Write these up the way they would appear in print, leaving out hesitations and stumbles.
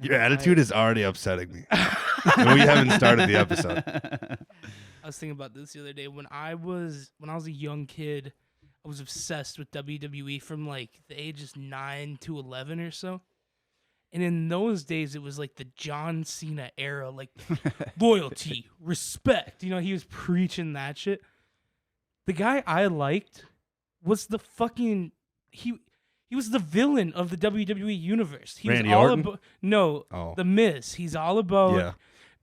Your attitude is already upsetting me. And we haven't started the episode. I was thinking about this the other day. When I was a young kid, I was obsessed with WWE from like the ages 9 to 11 or so. And in those days, it was like the John Cena era, like loyalty, respect. You know, he was preaching that shit. The guy I liked was the fucking he was the villain of the WWE universe. He Randy was all Orton? about The Miz. He's all about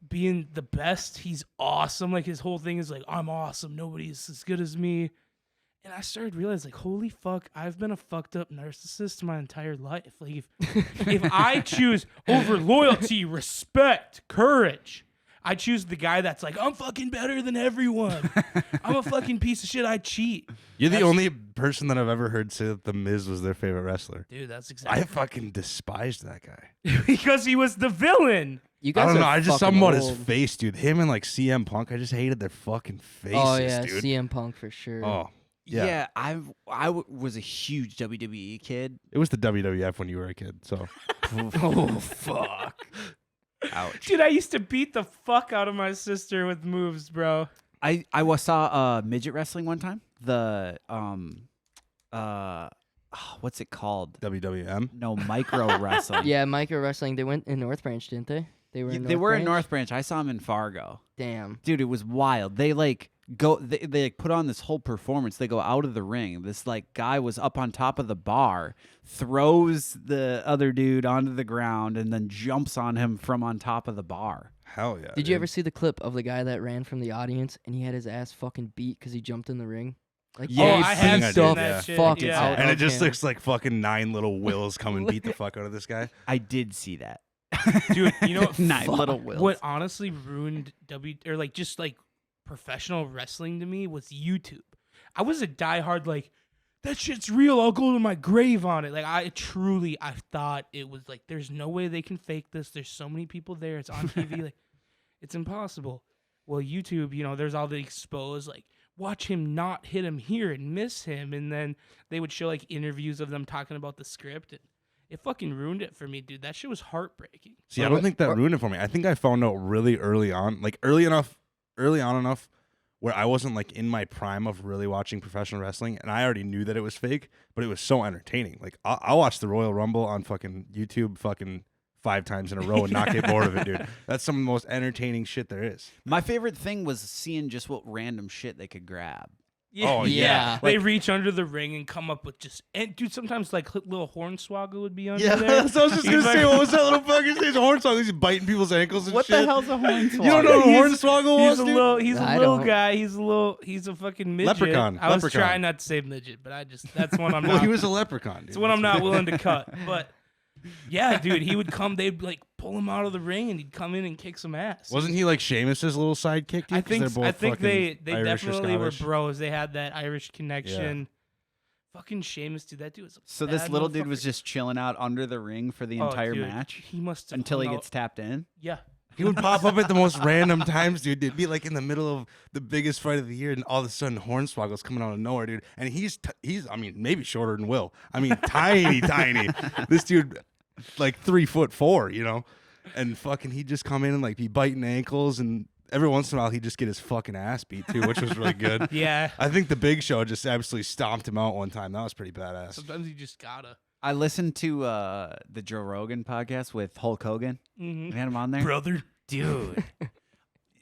being the best. He's awesome. Like his whole thing is like, I'm awesome. Nobody's as good as me. And I started realizing, like, holy fuck, I've been a fucked up narcissist my entire life. Like, if I choose over loyalty, respect, courage, I choose the guy that's like, I'm fucking better than everyone. I'm a fucking piece of shit. I cheat. You're the only person that I've ever heard say that The Miz was their favorite wrestler. Dude, that's exactly. I fucking despised that guy. Because he was the villain. You guys I don't know. are I just fucking something about old. his face, dude. Him and like CM Punk, I just hated their fucking faces, Oh yeah, dude. CM Punk for sure. Oh, yeah. Was a huge WWE kid. It was the WWF when you were a kid, so. Oh fuck! Ouch. Dude, I used to beat the fuck out of my sister with moves, bro. I saw midget wrestling one time. The what's it called? WWM. No, micro wrestling. Yeah, micro wrestling. They went in North Branch, didn't they? They were. They were in North Branch. I saw them in Fargo. Damn. Dude, it was wild. They like they like put on this whole performance. They go out of the ring. This like guy was up on top of the bar, throws the other dude onto the ground, and then jumps on him from on top of the bar. Hell yeah. Did you ever see the clip of the guy that ran from the audience and he had his ass fucking beat because he jumped in the ring? Like, Yeah, he I have beat seen the that shit, fuck yeah. out And it of just him. looks like fucking 9 little wills come and beat the fuck out of this guy. I did see that. Dude, you know what? 9 little wills. What honestly ruined just professional wrestling to me was YouTube. I was a diehard like, that shit's real. I'll go to my grave on it. Like I thought it was like, there's no way they can fake this. There's so many people there. It's on TV. Like, it's impossible. Well, YouTube, you know, there's all the exposed like, watch him not hit him here and miss him, and then they would show like interviews of them talking about the script. And it fucking ruined it for me, dude. That shit was heartbreaking. See, I don't think that ruined it for me. I think I found out really early on, like early on enough where I wasn't like in my prime of really watching professional wrestling, and I already knew that it was fake, but it was so entertaining. Like I'll watch the Royal Rumble on fucking YouTube fucking 5 times in a row and not get bored of it, dude. That's some of the most entertaining shit there is. My favorite thing was seeing just what random shit they could grab. Yeah. Oh, yeah. They reach under the ring and come up with just... And, dude, sometimes, like, little hornswoggle would be under Yeah, there. that's what I was just going to say. What was that little fucker's name? Hornswoggle. He's biting people's ankles and What shit. the hell's a hornswoggle? You don't know what a hornswoggle was, He's a dude? little, he's a I little don't. guy. He's a fucking midget. Leprechaun. I was Leprechaun. trying not to say midget, but that's one I'm Well, not... he was a leprechaun, dude. It's one I'm not willing to cut. But, yeah, dude, he would come... They'd, like, pull him out of the ring, and he'd come in and kick some ass. Wasn't he like Sheamus's little sidekick? Dude? I 'Cause think they're both they fucking Irish or definitely were Scottish. bros. They had that Irish connection. Fucking Sheamus, dude. That dude was a So this bad little dude was motherfucker. just chilling out under the ring for the Oh, entire dude, match He must have until he hung gets out- tapped in. Yeah. He would pop up at the most random times, dude. It'd be like in the middle of the biggest fight of the year, and all of a sudden Hornswoggle's coming out of nowhere, dude. And he's I mean, maybe shorter than Will. I mean, tiny. This dude, like 3'4", you know, and fucking he'd just come in and like be biting ankles, and every once in a while he'd just get his fucking ass beat too, which was really good. Yeah. I think the Big Show just absolutely stomped him out one time. That was pretty badass. Sometimes you just gotta. I listened to the Joe Rogan podcast with Hulk Hogan. Mm-hmm. We had him on there. Brother. Dude.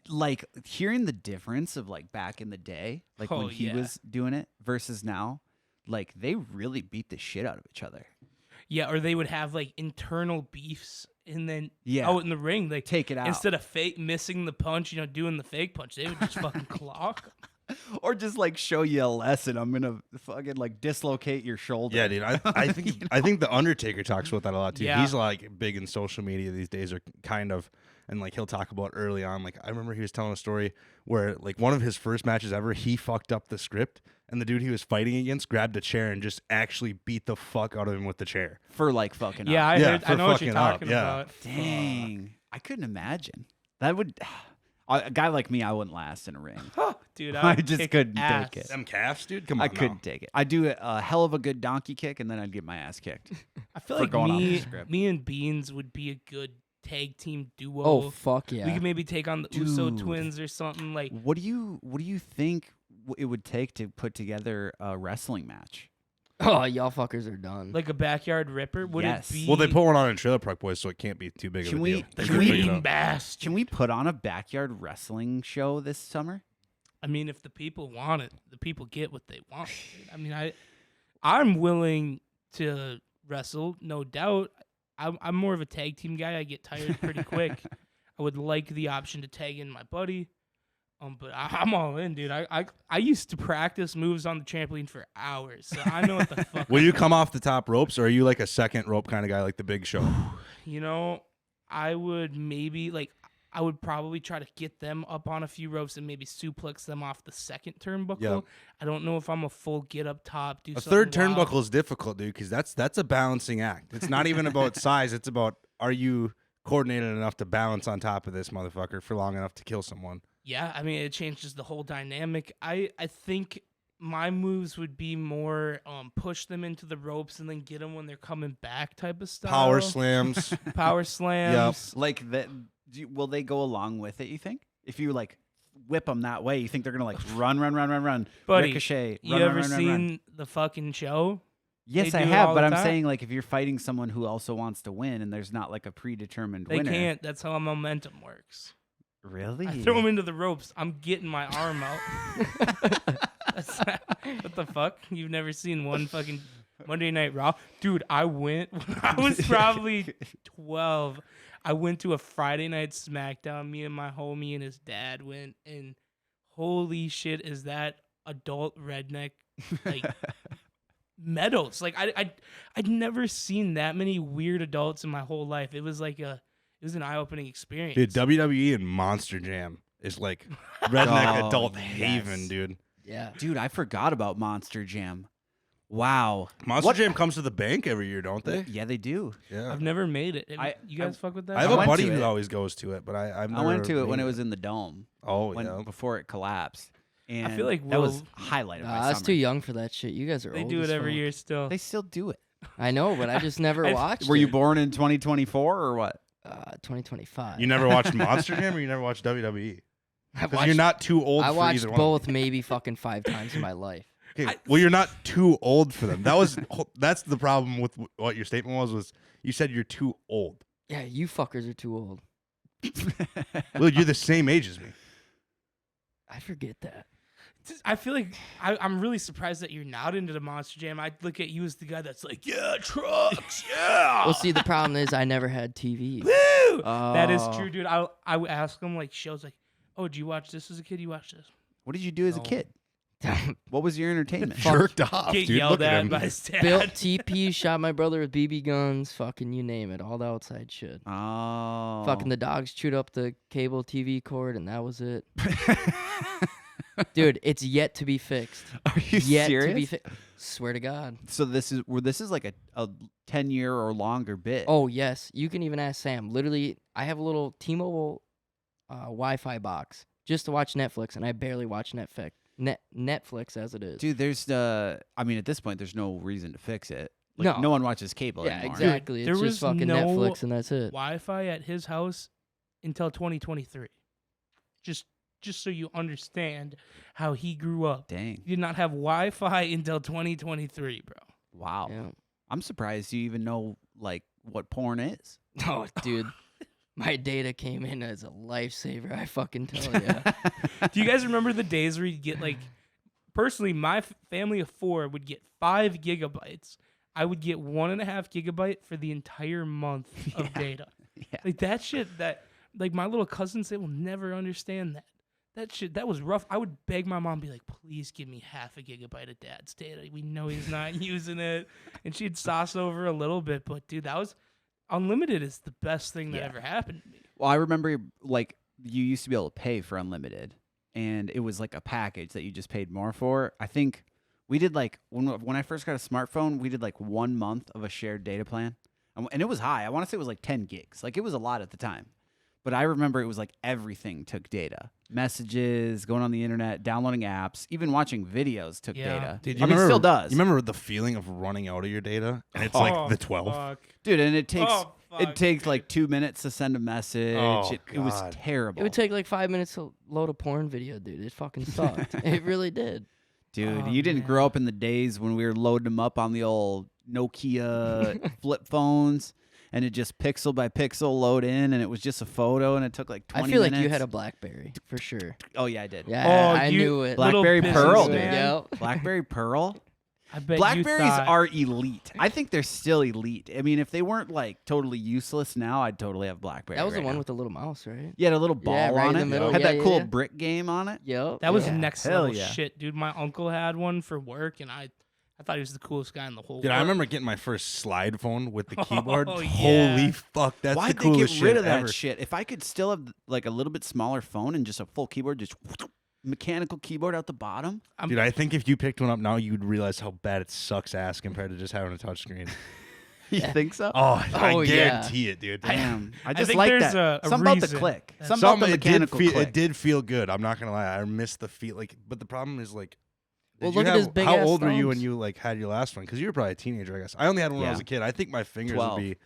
Like hearing the difference of like back in the day, like Oh, when he yeah. was doing it versus now, like they really beat the shit out of each other. Yeah, or they would have like internal beefs, and then Yeah. out in the ring, like Take it out. instead of missing the punch, you know, doing the fake punch, they would just fucking clock. Or just like show you a lesson. I'm gonna fucking like dislocate your shoulder. Yeah, dude. I think I think the Undertaker talks about that a lot too. Yeah. He's like big in social media these days, or kind of, and like he'll talk about early on. Like I remember he was telling a story where like one of his first matches ever, he fucked up the script, and the dude he was fighting against grabbed a chair and just actually beat the fuck out of him with the chair. For like fucking Yeah, up. I Yeah, heard. I for know what you're fucking up, talking yeah. about. Dang. I couldn't imagine. That would a guy like me, I wouldn't last in a ring. Dude, I would just kick couldn't ass. take it. Them calves, dude. Come on, I couldn't take it. I'd do a hell of a good donkey kick and then I'd get my ass kicked. I feel for like going off the script. me and Beans would be a good tag team duo. Oh fuck yeah. We could maybe take on the Uso Dude. twins or something like. What do you think it would take to put together a wrestling match? Oh, y'all fuckers are done. Like a backyard ripper? Would Yes. it be? Well, they put one on in Trailer Park Boys, so it can't be too big Can of a we- deal. the can we- green bastard. Can we put on a backyard wrestling show this summer? I mean, if the people want it, the people get what they want. Dude. I mean, I'm willing to wrestle, no doubt. I'm more of a tag team guy. I get tired pretty quick. I would like the option to tag in my buddy. But I'm all in, dude. I used to practice moves on the trampoline for hours, so I know what the fuck. Will you come off the top ropes, or are you like a second rope kind of guy, like the Big Show? You know, I would maybe I would probably try to get them up on a few ropes and maybe suplex them off the second turnbuckle. Yeah. I don't know if I'm a full get up top. Do A something third wild. turnbuckle is difficult, dude, because that's a balancing act. It's not even about size. It's about, are you coordinated enough to balance on top of this motherfucker for long enough to kill someone? Yeah, I mean, it changes the whole dynamic. I think my moves would be more push them into the ropes and then get them when they're coming back type of stuff. Power slams. Power slams. Like that? Will they go along with it? You think? If you like whip them that way, you think they're gonna like run, Buddy, ricochet? You run, ever run, run, seen run. the fucking show? Yes, they I do it have, all but the I'm time? saying like if you're fighting someone who also wants to win and there's not like a predetermined They winner. can't. That's how momentum works. Really? I throw them into the ropes. I'm getting my arm out. What the fuck? You've never seen one fucking Monday Night Raw? Dude, I went when I was probably 12. I went to a Friday night Smackdown. Me and my homie and his dad went, and holy shit, is that adult redneck like meadows? Like I'd never seen that many weird adults in my whole life. It was like it was an eye-opening experience. Dude, WWE and Monster Jam is like redneck Oh, adult yes. haven, dude. Yeah. Dude, I forgot about Monster Jam. Wow. Monster Jam comes to the bank every year, don't they? Yeah, they do. Yeah. I've never made it. You guys fuck with that? I have I a went buddy to who it. always goes to it, but I've never I went to it when made it was in the dome. Oh, when, yeah. before it collapsed. And feel like that was Will- highlight of my I was summer. too young for that shit. You guys are They old do as it every fuck. year still. They still do it. I know, but I just never I've- watched Were you it. born in 2024 or what? 2025. You never watched Monster Jam, or you never watched WWE? I Because you're not too old I for watched either one. both maybe fucking 5 times in my life. Okay, well, you're not too old for them. That's the problem with what your statement was you said you're too old. Yeah, you fuckers are too old. Well, you're the same age as me. I forget that. I feel like I'm really surprised that you're not into the Monster Jam. I look at you as the guy that's like, yeah, trucks, yeah. Well, see, the problem is I never had TV. Woo! That is Oh. true, dude. I would ask him like shows like, oh, did you watch this as a kid? You watched this? What did you do as a No. kid? What was your entertainment? Jerked off, Get dude. yelled Look at at him. by his dad. Built TP, shot my brother with BB guns, fucking you name it, all the outside shit. Oh. Fucking the dogs chewed up the cable TV cord, and that was it. Dude, it's yet to be fixed. Are you Yet serious? to be fixed. Swear to God. So this is like a 10-year or longer bit. Oh, yes. You can even ask Sam. Literally, I have a little T-Mobile Wi-Fi box just to watch Netflix, and I barely watch Netflix as it is. Dude, there's I mean at this point there's no reason to fix it. Like, No. no one watches cable yeah, anymore. exactly. There It's was just fucking no Netflix, and that's it. Wi-Fi at his house until 2023. Just so you understand how he grew up. Dang. He did not have Wi-Fi until 2023, bro. Wow. Yeah. I'm surprised you even know like what porn is. Oh, dude. My data came in as a lifesaver, I fucking tell ya. Do you guys remember the days where you'd get like, personally, my family of 4 would get 5 gigabytes. I would get 1.5 gigabyte for the entire month of data. Yeah. Like that shit that, like my little cousins, they will never understand that. That shit, that was rough. I would beg my mom, be like, please give me 0.5 gigabyte of dad's data. We know he's not using it. And she'd sauce over a little bit. But dude, that was, unlimited is the best thing that Yeah. ever happened to me. Well, I remember like you used to be able to pay for unlimited, and it was like a package that you just paid more for. I think we did like when I first got a smartphone, we did like 1 month of a shared data plan, and it was high. I want to say it was like 10 gigs. Like it was a lot at the time, but I remember it was like everything took data, messages, going on the internet, downloading apps, even watching videos took Yeah. data. Dude, I mean, it still does. You remember the feeling of running out of your data, and it's Oh, like the 12. fuck. Dude, and it takes Oh, It takes like 2 minutes to send a message. Oh, It was God. terrible. It would take like 5 minutes to load a porn video, dude. It fucking sucked. It really did. Dude, Oh, you didn't man. grow up in the days when we were loading them up on the old Nokia flip phones, and it just pixel by pixel load in, and it was just a photo, and it took like 20 I feel minutes. like you had a BlackBerry for sure. Oh, yeah, I did. Yeah, Oh, I you- knew it. Little Blackberry Pearl, dude. businessman. Yep. Blackberry Pearl? I bet Blackberries you thought, are elite. I think they're still elite. I mean, if they weren't like totally useless now, I'd totally have Blackberry. That was right the one now. with the little mouse, right? You had a little ball Yeah, right on in it. the middle. Had Yeah, that yeah, cool yeah. brick game on it. Yep. that was yeah. next Hell level yeah. shit, dude. My uncle had one for work, and I thought he was the coolest guy in the whole Dude, world. I remember getting my first slide phone with the keyboard. Oh, yeah. Holy fuck, that's Why'd the they get coolest rid shit of that ever. shit? If I could still have like a little bit smaller phone and just a full keyboard, just mechanical keyboard out the bottom. Dude, I think if you picked one up now, you'd realize how bad it sucks ass compared to just having a touchscreen. You think so? Oh, I Oh, yeah. guarantee it, dude. Damn. I I just think like there's that. a Something about the reason click. that- Something about the it did mechanical feel click. it did feel good. I'm not gonna lie. I missed the feel but the problem is like Well, did you look at have- his big how ass old were you when thumbs. you like had your last one? Because you were probably a teenager, I guess. I only had one when I was Yeah. a kid. I think my fingers 12. would be I was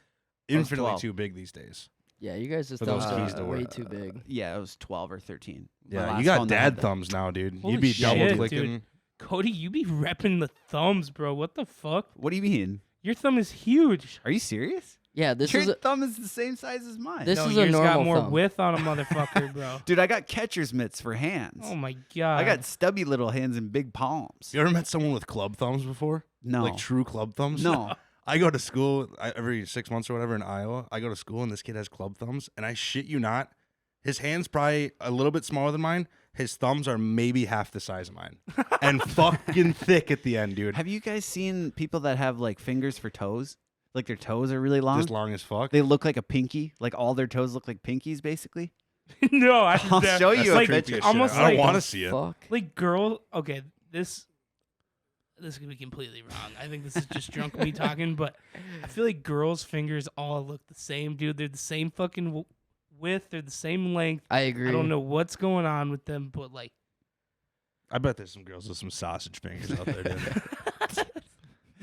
infinitely 12. too big these days. Yeah, you guys' For those thumbs keys to are way work. too big. Yeah, it was 12 or 13. My Yeah, last you got phone that had dad that. thumbs now, dude. Holy You'd be shit, double dude. clicking. Cody, you be repping the thumbs, bro. What the fuck? What do you mean? Your thumb is huge. Are you serious? Yeah, this Your is a, thumb is the same size as mine. This no, is a yours got normal more thumb. width on a motherfucker, bro. Dude, I got catcher's mitts for hands. Oh my god. I got stubby little hands and big palms. You ever met someone with club thumbs before? No. Like true club thumbs? No. I go to school every 6 months or whatever in Iowa. I go to school and this kid has club thumbs, and I shit you not, his hand's probably a little bit smaller than mine. His thumbs are maybe half the size of mine, and fucking thick at the end, dude. Have you guys seen people that have like fingers for toes? Like their toes are really long? Just long as fuck. They look like a pinky. Like all their toes look like pinkies, basically. no, I'll show it's you a like, picture. almost I don't like want to see it. fuck. like girl. Okay, this could be completely wrong. I think this is just drunk me talking, but I feel like girls' fingers all look the same, dude. They're the same fucking width. They're the same length. I agree. I don't know what's going on with them, but like, I bet there's some girls with some sausage fingers out there, dude.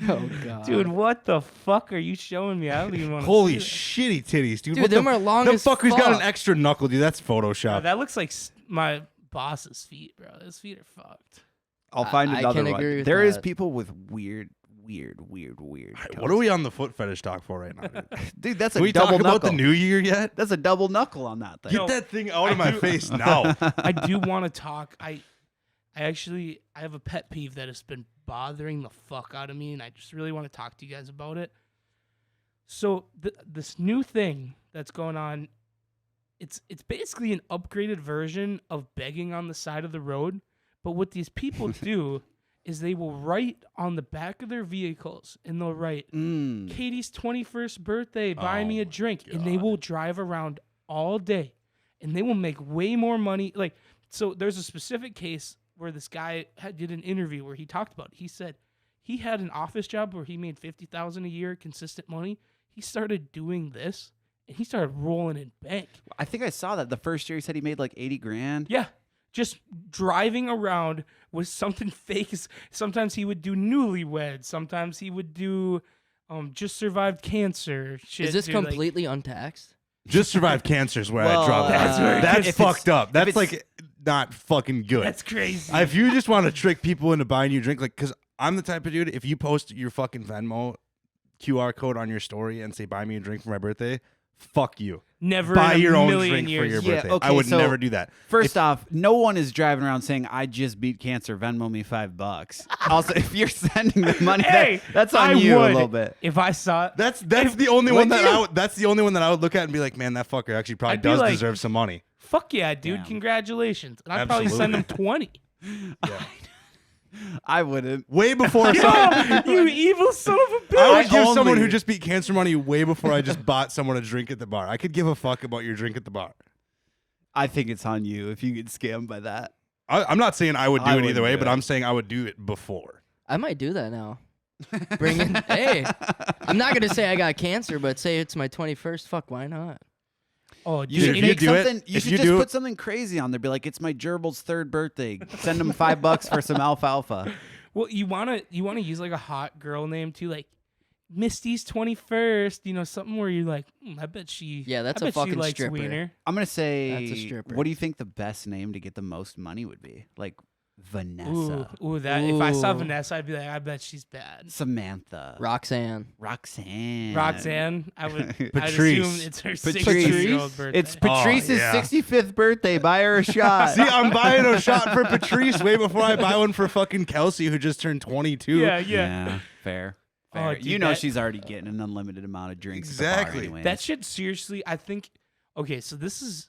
Oh god, dude, what the fuck are you showing me? I don't even want to. Holy shitty titties, dude. Dude, What them the, are long them as fuckers got an fuck. extra knuckle, dude. That's Photoshop. that looks like my boss's feet, bro. His feet are fucked. I'll find I another can one. agree with There is that. people with weird What are we on the foot fetish talk for right now, dude? Dude, that's Can a we talk double about knuckle. the new year yet? That's a double knuckle on that thing. Get No, that thing out of I my do- face now. I do want to talk. I have a pet peeve that has been bothering the fuck out of me, and I just really want to talk to you guys about it. So this new thing that's going on, it's basically an upgraded version of begging on the side of the road. But what these people do is they will write on the back of their vehicles, and they'll write Mm. Katie's 21st birthday, buy me a Oh, drink. And they God. will drive around all day and they will make way more money. Like, so there's a specific case where this guy did an interview where he talked about it. He said he had an office job where he made $50,000 a year, consistent money. He started doing this and he started rolling in bank. I think I saw that the first year he said he made like 80 grand. Yeah. Just driving around with something fake. Sometimes he would do newlyweds. Sometimes he would do just survived cancer. Shit, Is this dude, like- completely untaxed? Just survived cancer is where Well, I draw the That's line. where it That's gets- if fucked it's- up. That's it's- like not fucking good. That's crazy. If you just want to trick people into buying you a drink, like, because I'm the type of dude, if you post your fucking Venmo QR code on your story and say, buy me a drink for my birthday, fuck you. Never Buy in a your own million drink years. for your Yeah, birthday. okay, I would so- never do that. First off, no one is driving around saying I just beat cancer. Venmo me $5. Also, if you're sending the money, Hey, that's on I you would a little bit. if I saw it. That's the only one would that you? that's the only one that I would look at and be like, man, that fucker actually probably I'd be does like- deserve some money. Fuck yeah, dude! Damn. Congratulations, and I'd probably send him 20. I wouldn't. Way before Yo, someone, you evil son of a bitch! I would give someone only- who just beat cancer money way before I just bought someone a drink at the bar. I could give a fuck about your drink at the bar. I think it's on you if you get scammed by that. I'm not saying I would do I it wouldn't either way, do but it. I'm saying I would do it before. I might do that now. Bring in. Hey, I'm not gonna say I got cancer, but say it's my 21st. Fuck, why not? Oh, You dude, If should you make do it- something. You if should you just do put it- something crazy on there. Be like, it's my gerbil's 3rd birthday. Send him $5 for some alfalfa. well, you wanna use like a hot girl name too, like Misty's 21st, you know, something where you're like, I bet she. Yeah, that's I a bet she fucking likes stripper. wiener. I'm gonna say, That's a stripper. what do you think the best name to get the most money would be? Like Vanessa, That if I saw Ooh. Vanessa, I'd be like, I bet she's bad. Samantha, Roxanne. Roxanne, Roxanne, I would. I'd Patrice. assume it's her Patrice. 63-year-old birthday. It's Patrice's yeah. 65th birthday. Buy her a shot. See, I'm buying a shot for Patrice way before I buy one for fucking Kelsey, who just turned 22. yeah. Fair. Oh, Fair. dude, You know that- she's already getting an unlimited amount of drinks. Exactly. At the bar anyways. That shit seriously, I think. Okay, so this is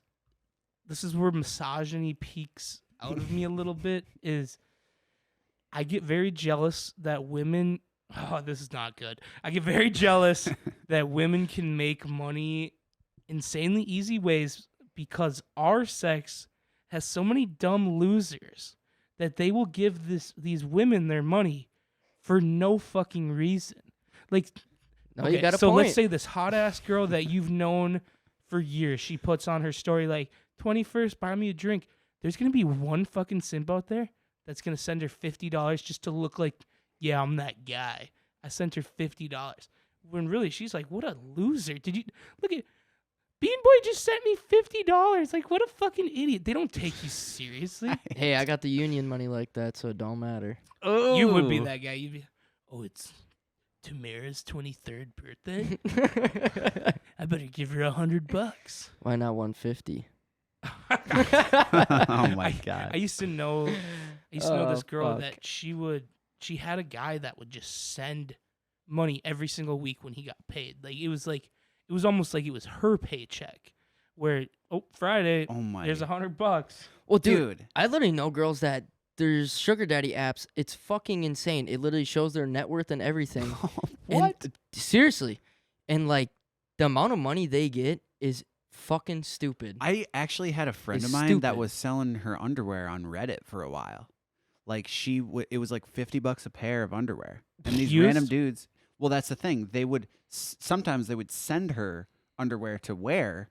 where misogyny peaks out of me a little bit. Is I get very jealous that women. Oh, this is not good. I get very jealous that women can make money insanely easy ways because our sex has so many dumb losers that they will give these women their money for no fucking reason. Like, No, you got a so point. let's say this hot ass girl that you've known for years, she puts on her story like 21st, buy me a drink. There's gonna be one fucking simp out there that's gonna send her $50 just to look like, yeah, I'm that guy. I sent her $50. When really she's like, what a loser. Did you look at Bean Boy just sent me $50. Like, what a fucking idiot. They don't take you seriously. Hey, I got the union money like that, so it don't matter. You would be Ooh. that guy. You'd be, oh, it's Tamara's 23rd birthday. I better give her $100. Why not 150? Oh my god. I used to know this Oh, girl fuck. that she had a guy that would just send money every single week when he got paid. It was almost like it was her paycheck. Where Friday, Oh my. there's $100. Well, dude, dude. I literally know girls that there's sugar daddy apps. It's fucking insane. It literally shows their net worth and everything. What? And, seriously. And like the amount of money they get is fucking stupid. I actually had a friend It's of mine that stupid. was selling her underwear on Reddit for a while. Like it was like $50 a pair of underwear, and these Used? random dudes. Well, that's the thing. They would sometimes they would send her underwear to wear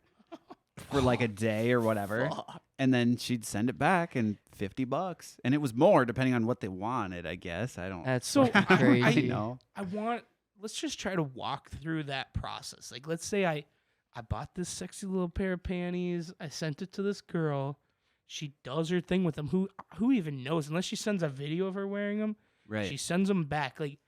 for like a day or whatever, and then she'd send it back and $50, and it was more depending on what they wanted. I guess I don't. That's So, fucking crazy. know. Let's just try to walk through that process. Like, let's say I bought this sexy little pair of panties. I sent it to this girl. She does her thing with them. Who even knows? Unless she sends a video of her wearing them, Right. she sends them back. Like,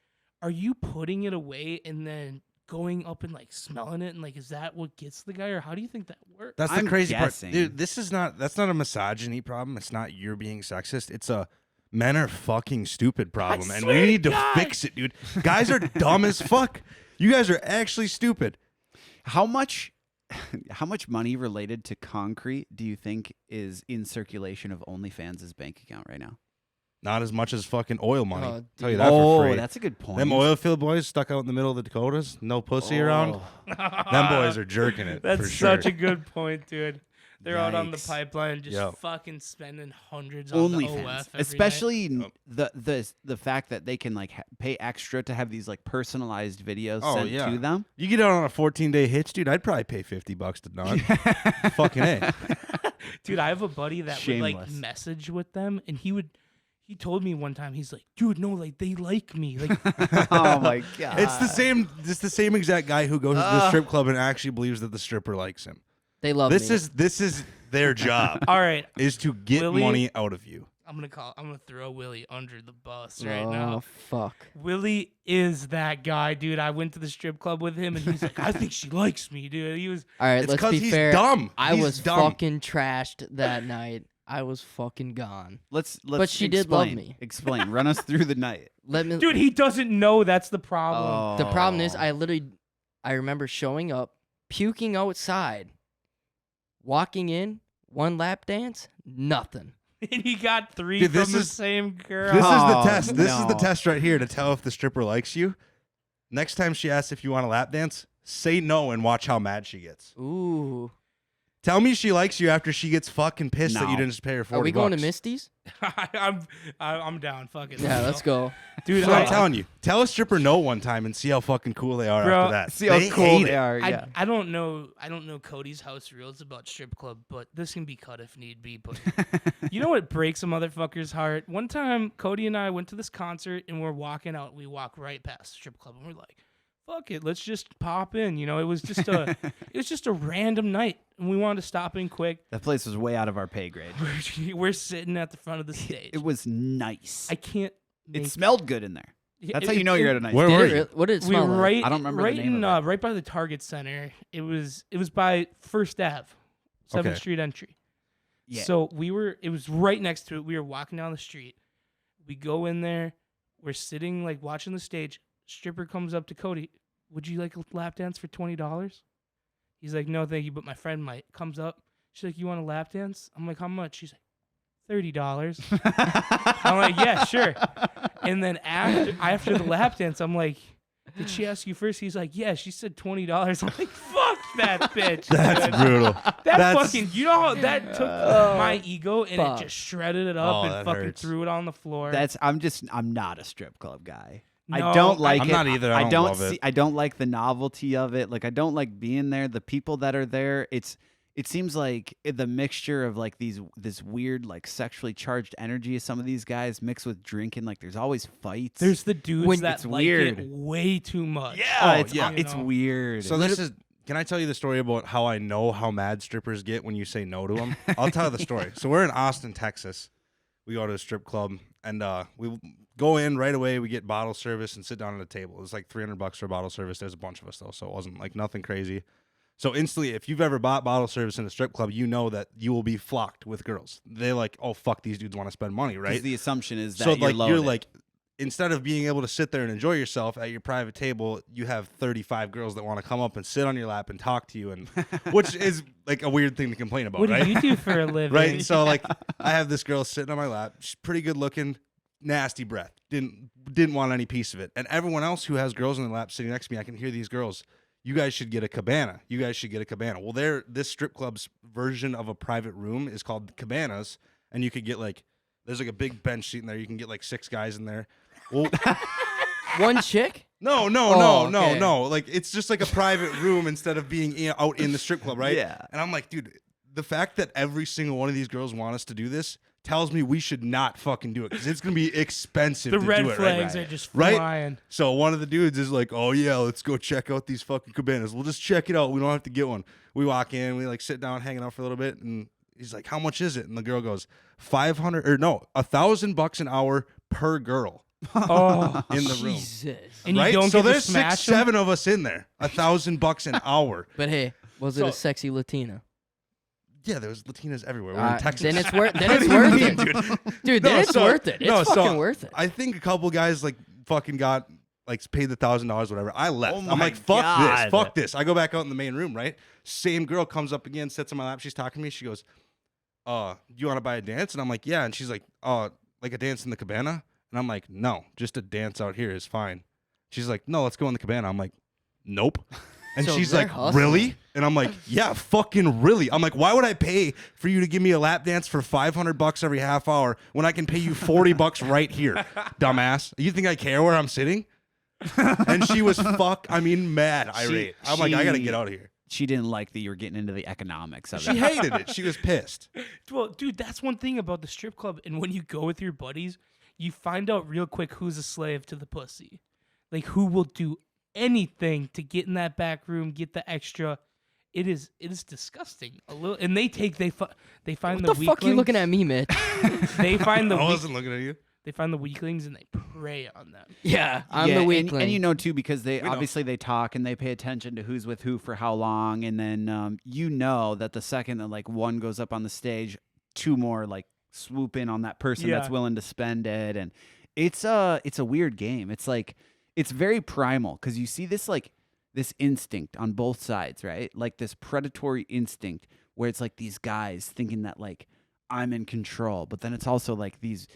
are you putting it away and then going up and like smelling it? And like, is that what gets the guy, or how do you think that works? That's the I'm crazy guessing. part. Dude, that's not a misogyny problem. It's not you're being sexist. It's a men are fucking stupid problem. And we swear to need to God. fix it, dude. Guys are dumb as fuck. You guys are actually stupid. How much money related to concrete do you think is in circulation of OnlyFans' bank account right now? Not as much as fucking oil money. Oh, Tell you dude. that for free. That's a good point. Them oil field boys stuck out in the middle of the Dakotas, no pussy around. Them boys are jerking it. That's for sure. such a good point, dude. They're out on the Yikes. pipeline just Yep. fucking spending hundreds on the OnlyFans, OF every especially night. the fact that they can like pay extra to have these like personalized videos Oh, sent yeah. to them. You get out on a 14-day hitch, dude. I'd probably pay $50 to not. Fucking A. Dude, I have a buddy that would like Shameless. message with them, and he told me one time, he's like, dude, no, like they like me. Like, Oh my god! It's the same exact guy who goes to the strip club and actually believes that the stripper likes him. They love This me. is their job all right, is to get Willie? money out of you. I'm gonna throw Willie under the bus right oh, now. fuck. Willie is that guy, dude. I went to the strip club with him, and he's like, I think she likes me, dude. He was All right, It's let's because be he's fair. dumb. I He's was dumb. fucking trashed that night. I was fucking gone. let's But she did love explain. me. Explain. Run us through the night. Let me. dude. He doesn't know that's the problem. The problem is, Oh. I remember showing up, puking outside, walking in, one lap dance, nothing. And he got three Dude, from this the is- same girl. This is the Oh, test. This is the no. test right here to tell if the stripper likes you. Next time she asks if you want a lap dance, say no and watch how mad she gets. Ooh. Tell me she likes you after she gets fucking pissed that you No. didn't just pay her $40. Are we going to Misty's? I'm down. Fuck it. Yeah, let's go. dude. That's what I'm telling you. Tell a stripper no one time and see how fucking cool they are Bro, after that. See how They cool hate they it. are. Yeah. I don't know Cody's house rules about strip club, but this can be cut if need be. But you know what breaks a motherfucker's heart? One time, Cody and I went to this concert and we're walking out. We walk right past the strip club and we're like, fuck it, let's just pop in. You know, it was just a random night, and we wanted to stop in quick. That place was way out of our pay grade. We're sitting at the front of the stage. It was nice. I can't. It smelled good in there. That's how you know you're at a nice. Where Did were it you? re- what did it We smell were like? right. I don't remember the right name in of it. right by the Target Center. It was by First Ave, 7th Okay. Street entry. Yeah. So it was right next to it. We were walking down the street. We go in there. We're sitting like watching the stage. Stripper comes up to Cody. Would you like a lap dance for $20? He's like, no, thank you, but my friend might. Comes up. She's like, you want a lap dance? I'm like, how much? She's like, $30. I'm like, yeah, sure. And then after the lap dance, I'm like, did she ask you first? He's like, yeah, she said $20. I'm like, fuck that bitch. That's dude. brutal. That fucking, you know how that took my ego and fuck. it just shredded it up Oh, and that fucking hurts. threw it on the floor. I'm not a strip club guy. I No, don't like I'm it. not either. I don't love it. I don't like the novelty of it. Like I don't like being there. The people that are there, it seems like the mixture of like this weird like sexually charged energy of some of these guys mixed with drinking. Like there's always fights. There's the dudes When that it's like weird. it way too much. yeah, yeah. it's You know? weird. So this is. Can I tell you the story about how I know how mad strippers get when you say no to them? I'll tell the story. So we're in Austin, Texas. We go to a strip club and we go in right away. We get bottle service and sit down at a table. It was like $300 for bottle service. There's a bunch of us though, so it wasn't like nothing crazy. So instantly, if you've ever bought bottle service in a strip club, you know that you will be flocked with girls. They're like, oh fuck, these dudes want to spend money, 'Cause right? the assumption is that So you're like loaded. you're like, instead of being able to sit there and enjoy yourself at your private table, you have 35 girls that want to come up and sit on your lap and talk to you, and which is like a weird thing to complain about, What right? do you do for a living? Right. So like, I have this girl sitting on my lap. She's pretty good looking, nasty breath. Didn't want any piece of it. And everyone else who has girls on their lap sitting next to me, I can hear these girls. You guys should get a cabana. You guys should get a cabana. Well, this strip club's version of a private room is called cabanas, and you could get like, there's like a big bench seat in there. You can get like 6 guys in there. Well, One chick? no. okay. Like it's just like a private room instead of being out in the strip club, right? Yeah. And I'm like, dude, the fact that every single one of these girls want us to do this tells me we should not fucking do it because it's gonna be expensive. the to red do it, flags right? are just Right? flying. So one of the dudes is like, "Oh yeah, let's go check out these fucking cabanas. We'll just check it out. We don't have to get one." We walk in, we like sit down, hanging out for a little bit, and he's like, "How much is it?" And the girl goes, $1,000 an hour per girl Oh, in the room." Jesus. and Right? you don't So get to there's smash 6, 'em? 7 of us in there. $1,000 an hour. But hey, was it So- a sexy Latina? Yeah, there was Latinas everywhere. We're in Texas. Then it's worth. Then What it's do you worth mean, it, dude. Then No, it's so- worth it. It's no, so fucking worth it. I think a couple guys like fucking got like paid the $1,000, whatever. I left. Oh I'm my like, fuck God. this, fuck this. I go back out in the main room, right? Same girl comes up again, sits on my lap. She's talking to me. She goes, you want to buy a dance? And I'm like, yeah. And she's like, like a dance in the cabana? And I'm like, no, just a dance out here is fine. She's like, no, let's go in the cabana. I'm like, nope. And So she's they're like, hustling. really? And I'm like, yeah, fucking really. I'm like, why would I pay for you to give me a lap dance for $500 every half hour when I can pay you $40 right here, dumbass? You think I care where I'm sitting? And she was mad, irate. I'm like, I gotta get out of here. She didn't like that you were getting into the economics of She it. hated it. She was pissed. Well, dude, that's one thing about the strip club. And when you go with your buddies, you find out real quick who's a slave to the pussy. Like who will do anything to get in that back room, get the extra. It is disgusting. A little, and they find What the fuck you looking at me, Mitch? They find the I wasn't looking at you. they find the weaklings and they prey on them. Yeah, I'm Yeah, the and- weakling. And you know too, because they We know. obviously they talk and they pay attention to who's with who for how long, and then you know that the second that like one goes up on the stage, 2 more like swoop in on that person that's Yeah. willing to spend it, and it's a weird game. It's like it's very primal because you see this like this instinct on both sides, right? Like this predatory instinct where it's like these guys thinking that like I'm in control, but then it's also like these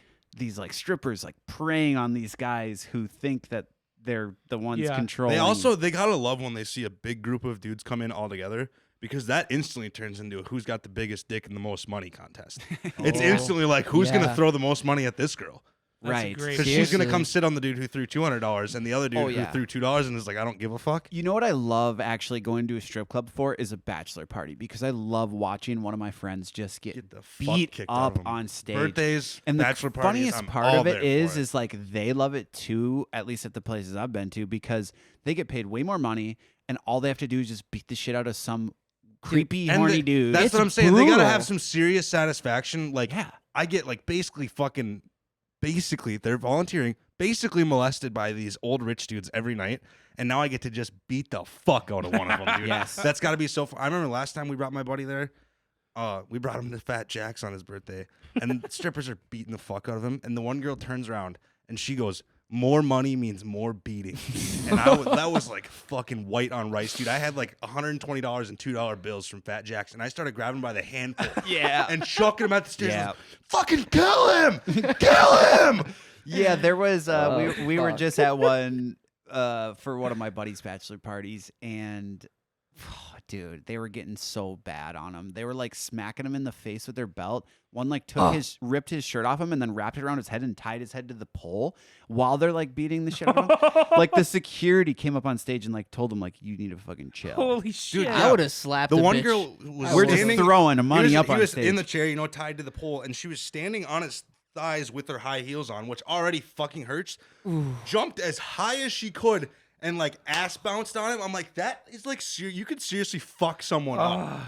like strippers like preying on these guys who think that they're the ones Yeah. controlling. They gotta love when they see a big group of dudes come in all together because that instantly turns into a who's got the biggest dick and the most money contest. It's Oh, instantly like who's yeah. gonna throw the most money at this girl. That's a Right. great Because she's gonna Seriously. come sit on the dude who threw $200 and the other dude Oh, who yeah. threw $2 and is like, I don't give a fuck. You know what I love actually going to a strip club for is a bachelor party, because I love watching one of my friends just get the fuck beat kicked out of up 'em. on stage. Birthdays, And the bachelor parties. funniest I'm part all of it there is, for it. is like they love it too. At least at the places I've been to, because they get paid way more money, and all they have to do is just beat the shit out of some creepy, And horny dude. That's It's what I'm saying. They gotta brutal. have some serious satisfaction. Like, Yeah. I get like basically they're volunteering, basically molested by these old rich dudes every night, and now I get to just beat the fuck out of one of them, dude. Yes. That's got to be so fun. I remember last time we brought my buddy there. We brought him to Fat Jack's on his birthday, and strippers are beating the fuck out of him. And the one girl turns around and she goes, "More money means more beating." And that was like fucking white on rice, dude. I had like $120 and $2 bills from Fat Jack's, and I started grabbing him by the handful, Yeah. and chucking him at the stairs. Yeah. Like, fucking kill him! Kill him! Yeah, there was Oh, we were fuck. just at one for one of my buddy's bachelor parties, and dude, they were getting so bad on him. They were like smacking him in the face with their belt. One like ripped his shirt off him and then wrapped it around his head and tied his head to the pole while they're like beating the shit out of him. Like the security came up on stage and like told him like, you need to fucking chill. Holy shit! I would have slapped The the one bitch. girl was We're just standing, throwing money he was, up he on was stage. in the chair, tied to the pole, and she was standing on his thighs with her high heels on, which already fucking hurts. Jumped as high as she could and like ass bounced on him. I'm like, that is like you could seriously fuck someone up.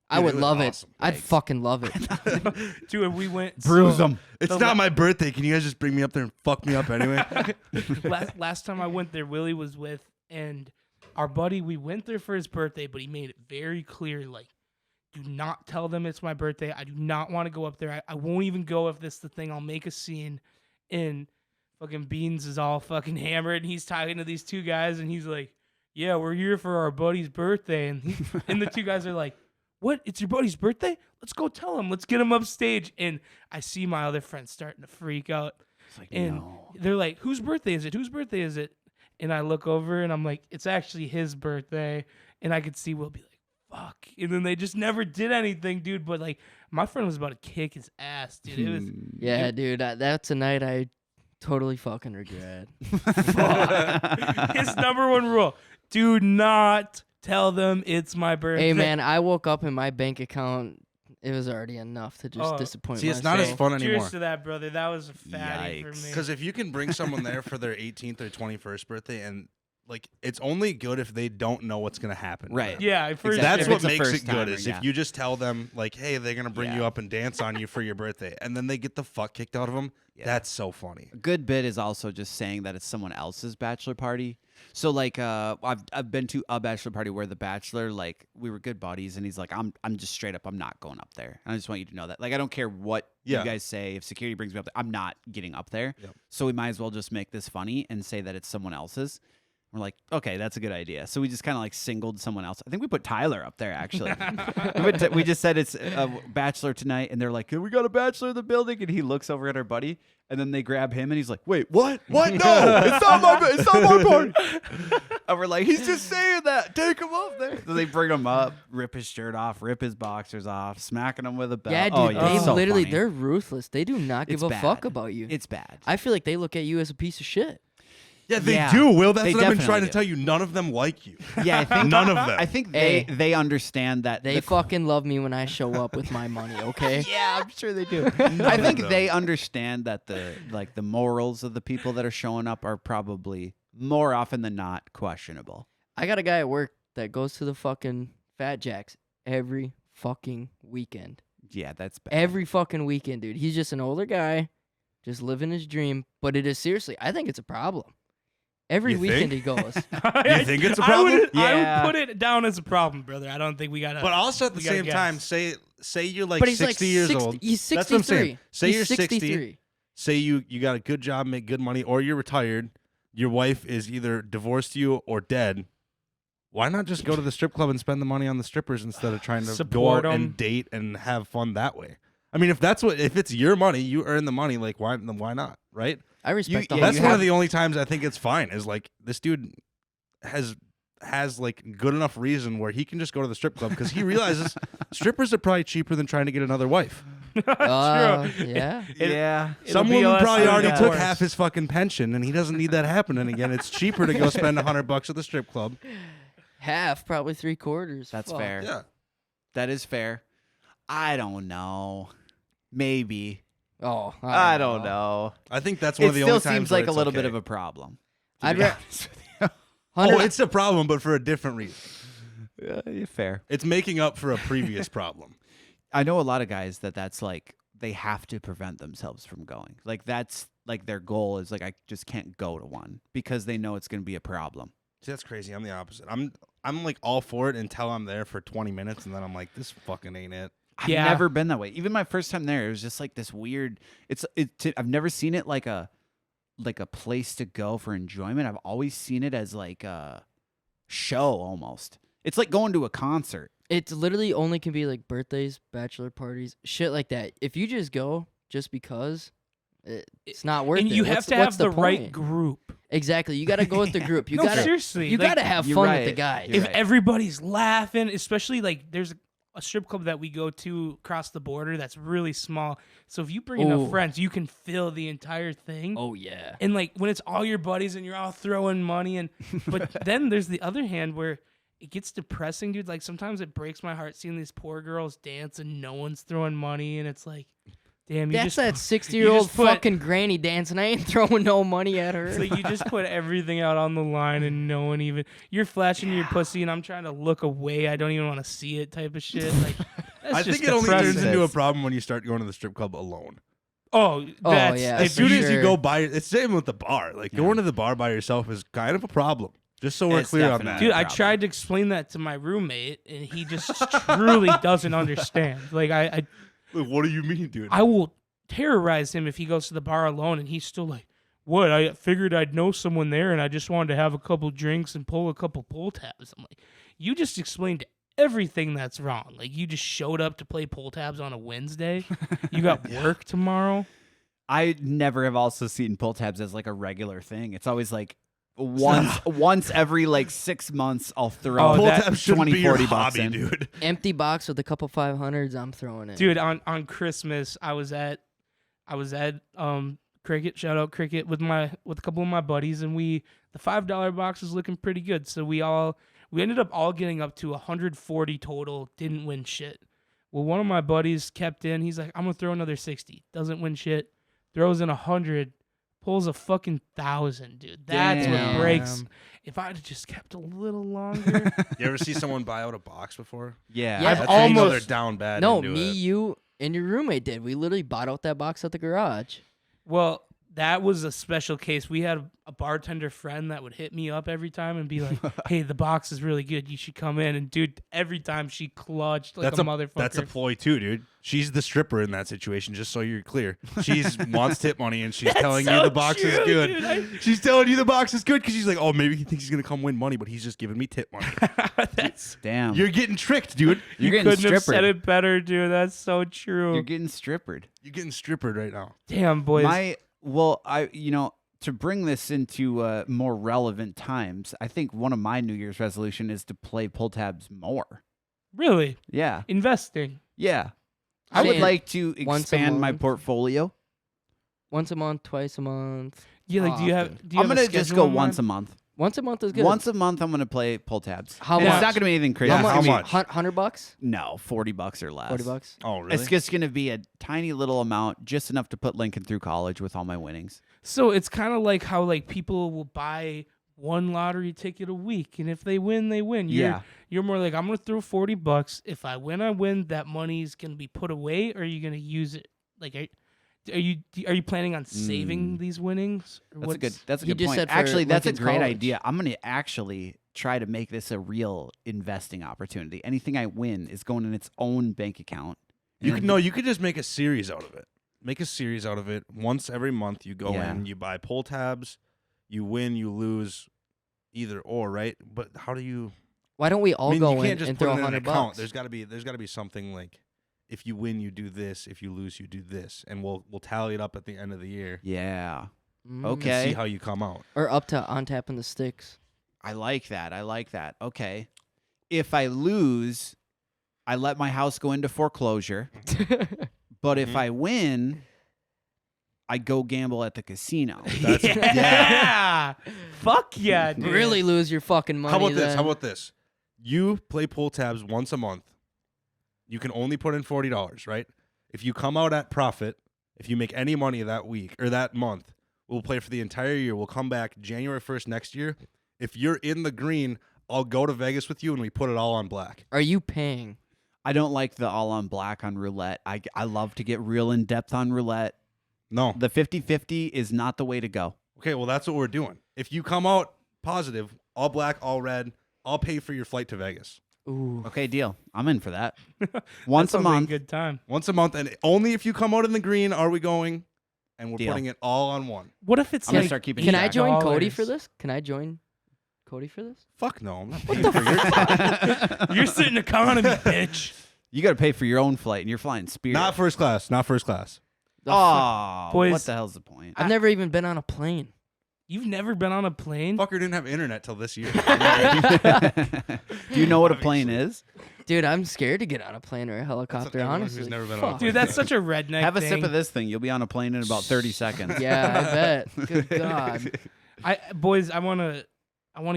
I Dude, would it was love awesome. it. I'd fucking love it. Dude, we went Bruise him. It's The not my birthday. Can you guys just bring me up there and fuck me up anyway? last time I went there, Willie was with, and our buddy, we went there for his birthday, but he made it very clear, like, do not tell them it's my birthday. I do not want to go up there. I won't even go if this is the thing. I'll make a scene. And fucking Beans is all fucking hammered, and he's talking to these two guys, and he's like, yeah, we're here for our buddy's birthday. And the two guys are like, what? It's your buddy's birthday? Let's go tell him. Let's get him upstage. And I see my other friends starting to freak out. It's like, And no. they're like, whose birthday is it? Whose birthday is it? And I look over and I'm like, it's actually his birthday. And I could see Will be like, fuck. And then they just never did anything, dude. But like, my friend was about to kick his ass, dude. It was Yeah, dude. That's a night I totally fucking regret. his number one rule. Do not tell them it's my birthday. Hey, man, I woke up in my bank account. It was already enough to just Oh. disappoint See, it's myself. not as fun anymore. Cheers to that, brother. That was a fatty for Yikes. me. Because if you can bring someone there for their 18th or 21st birthday, and like, it's only good if they don't know what's gonna happen. to Right. them. Yeah, first, That's If what it's a makes first it good timer, is yeah. if you just tell them like, hey, they're gonna bring Yeah. you up and dance on you for your birthday, and then they get the fuck kicked out of them. Yeah. That's so funny. A good bit is also just saying that it's someone else's bachelor party. So like I've been to a bachelor party where the bachelor, like, we were good buddies, and he's like, I'm just straight up, I'm not going up there. And I just want you to know that. Like, I don't care what Yeah. you guys say. If security brings me up there, I'm not getting up there. Yep. So we might as well just make this funny and say that it's someone else's. We're like, okay, that's a good idea. So we just kind of like singled someone else. I think we put Tyler up there, actually. we just said it's a bachelor tonight, and they're like, we got a bachelor in the building. And he looks over at our buddy, and then they grab him, and he's like, wait, what? What? No, it's not my party. And we're like, he's just saying that. Take him up there. So they bring him up, rip his shirt off, rip his boxers off, smacking him with a belt. Yeah, dude. Oh, They it's so literally, funny. they're ruthless. They do not give It's a fuck bad. about you. It's bad. I feel like they look at you as a piece of shit. Yeah, they Yeah. do. Will, that's They what I've been definitely trying to do. tell you. None of them like you. Yeah, I think None of them. I think Hey. they understand that They the fucking love me when I show up with my money, okay? Yeah, I'm sure they do. None I of think them. they understand that the morals of the people that are showing up are probably more often than not questionable. I got a guy at work that goes to the fucking Fat Jacks every fucking weekend. Yeah, that's bad. Every fucking weekend, dude. He's just an older guy, just living his dream. But it is seriously, I think it's a problem. Every You weekend think? he goes. You think it's a I problem? would Yeah. put it down as a problem, brother. I don't think we gotta. But also at the We gotta same time, guess. say you're like But he's 60 like years 60, old. He's 63. That's what I'm saying. Say He's you're 60. 63. Say you got a good job, make good money, or you're retired. Your wife is either divorced you or dead. Why not just go to the strip club and spend the money on the strippers instead of trying to go Support out 'em. and date and have fun that way? I mean, if it's your money, you earn the money. Like, why not? Right? I respect the yeah, whole That's you one thing. of the only times I think it's fine. Is like this dude has like good enough reason where he can just go to the strip club because he realizes strippers are probably cheaper than trying to get another wife. Yeah. Yeah. Some be woman less probably than already that. took half his fucking pension, and he doesn't need that happening again. It's cheaper to go spend $100 at the strip club. Half, probably 3/4. That's Fuck. fair. Yeah. That is fair. I don't know. Maybe. Oh, I don't know. I think that's one It of the still only times seems where like a it's little bit okay. of a problem. I'd be rather. honest with you. Oh, it's a problem, but for a different reason. Fair. It's making up for a previous problem. I know a lot of guys that's like they have to prevent themselves from going. Like that's like their goal is like I just can't go to one because they know it's going to be a problem. See, that's crazy. I'm the opposite. I'm like all for it until I'm there for 20 minutes, and then I'm like, this fucking ain't it. I've Yeah. never been that way. Even my first time there, it was just like this weird. I've never seen it like a place to go for enjoyment. I've always seen it as like a show almost. It's like going to a concert. It's literally only can be like birthdays, bachelor parties, shit like that. If you just go just because, it's not worth And it. you have What's- to what's have the right point? group. Exactly. You got to go with the group. You No, got to seriously. You like, got to have You're fun right. with the guys. You're if right. everybody's laughing, especially like there's a strip club that we go to across the border that's really small. So if you bring enough Ooh. friends, you can fill the entire thing. Oh yeah. And like when it's all your buddies and you're all throwing money and but then there's the other hand where it gets depressing, dude. Like sometimes it breaks my heart seeing these poor girls dance and no one's throwing money and it's like, damn, you That's just that you 60-year-old just put- fucking granny dancing. I ain't throwing no money at her. It's like you just put everything out on the line and no one even you're flashing your pussy and I'm trying to look away. I don't even want to see it type of shit. Like that's I just think it only turns depressing. into a problem when you start going to the strip club alone. Oh, that's yeah. As for soon as you sure. go by, it's same with the bar. Like going to the bar by yourself is kind of a problem. Just so we're It's clear on definitely- that. Dude, I problem. tried to explain that to my roommate, and he just truly doesn't understand. Like, I Like, what do you mean, dude? I will terrorize him if he goes to the bar alone, and he's still like, "What? I figured I'd know someone there, and I just wanted to have a couple drinks and pull a couple pull tabs." I'm like, "You just explained everything that's wrong. Like, you just showed up to play pull tabs on a Wednesday. You got work tomorrow." I never have also seen pull tabs as like a regular thing. It's always like once every like 6 months I'll throw Oh, Pull that- tab shouldn't 20, be your 40 bucks hobby, in. dude. Empty box with a couple 500s. I'm throwing it. Dude, on Christmas, I was at Cricket, shout out Cricket with a couple of my buddies, and the $5 box was looking pretty good. So we ended up all getting up to 140 total, didn't win shit. Well, one of my buddies kept in, he's like, I'm gonna throw another 60. Doesn't win shit. Throws in 100, pulls a fucking 1,000, dude. That's Damn. what breaks. If I'd have just kept a little longer. You ever see someone buy out a box before? Yeah. Yeah, That's when you know they're almost- down bad. No, into me, it. you, and your roommate did. We literally bought out that box at the garage. Well, that was a special case. We had a bartender friend that would hit me up every time and be like, "Hey, the box is really good. You should come in." And dude, every time she clutched like That's a motherfucker. That's a ploy too, dude. She's the stripper in that situation, just so you're clear. She's wants tip money and she's telling you so the box is true, good. dude. She's telling you the box is good because she's like, oh, maybe he thinks he's gonna come win money, but he's just giving me tip money. That's Damn. You're getting tricked, dude. You're you getting couldn't have said strippered. it better, dude. That's so true. You're getting strippered. You're getting strippered right now. Damn, boys. To bring this into more relevant times, I think one of my New Year's resolution is to play pull tabs more. Really Yeah. investing. Yeah. I would Saying like to once a expand my month. portfolio. Once a month, twice a month. Yeah, like do you Often. have? Do you I'm have going to just go once a month. Once a month is good. Once a month, I'm going to play pull tabs. How And much? It's not going to be anything crazy. Yeah, It's how gonna be- much? $100? No, $40 or less. $40? Oh, really? It's just going to be a tiny little amount, just enough to put Lincoln through college with all my winnings. So it's kind of like how like people will buy one lottery ticket a week, and if they win, they win. You're more like, I'm gonna throw $40. If I win, I win. That money's gonna be put away, or are you gonna use it? Like, are you planning on saving these winnings? Or That's a He good just point. said for Actually, that's a Lincoln's great college. idea. I'm going to actually try to make this a real investing opportunity. Anything I win is going in its own bank account. You could just make a series out of it. Make a series out of it. Once every month, you go Yeah. in, you buy pull tabs, you win, you lose, either or, right? But how do you? Why don't we all I mean, go you in can't just and put throw it in an $100? account. There's got to be something like, if you win, you do this. If you lose, you do this, and we'll tally it up at the end of the year. Yeah. Mm. Okay. And see how you come out. Or up to on tapping the sticks. I like that. Okay. If I lose, I let my house go into foreclosure, But if I win, I go gamble at the casino. yeah. Fuck yeah, dude. Really lose your fucking money. How about this? then. How about this? You play pull tabs once a month. You can only put in $40, right? If you come out at profit, if you make any money that week or that month, we'll play for the entire year. We'll come back January 1st next year. If you're in the green, I'll go to Vegas with you and we put it all on black. Are you paying? I don't like the all on black on roulette. I love to get real in depth on roulette. No. The 50-50 is not the way to go. Okay, well, that's what we're doing. If you come out positive, all black, all red, I'll pay for your flight to Vegas. Ooh. Okay, deal. I'm in for that. Once a Sounds like month. good time. Once a month, and only if you come out in the green are we going, and we're Deal. putting it all on one. What if it's I'm gonna like start keeping Can track. I join Cody dollars? for this? Can I join Cody for this? Fuck no, I'm not paying for your You're sitting economy, bitch. You got to pay for your own flight, and you're flying Spirit. Not first class, not first class. The fuck? Oh, Boys- what the hell's the point? I've never even been on a plane. You've never been on a plane? Fucker didn't have internet till this year. Do you know what a plane is? Dude, I'm scared to get on a plane or a helicopter, anyone who's honestly. never been on a Fuck. Dude, that's such a redneck Have a thing. sip of this thing. You'll be on a plane in about 30 seconds. Yeah, I bet. Good God. Boys, I wanna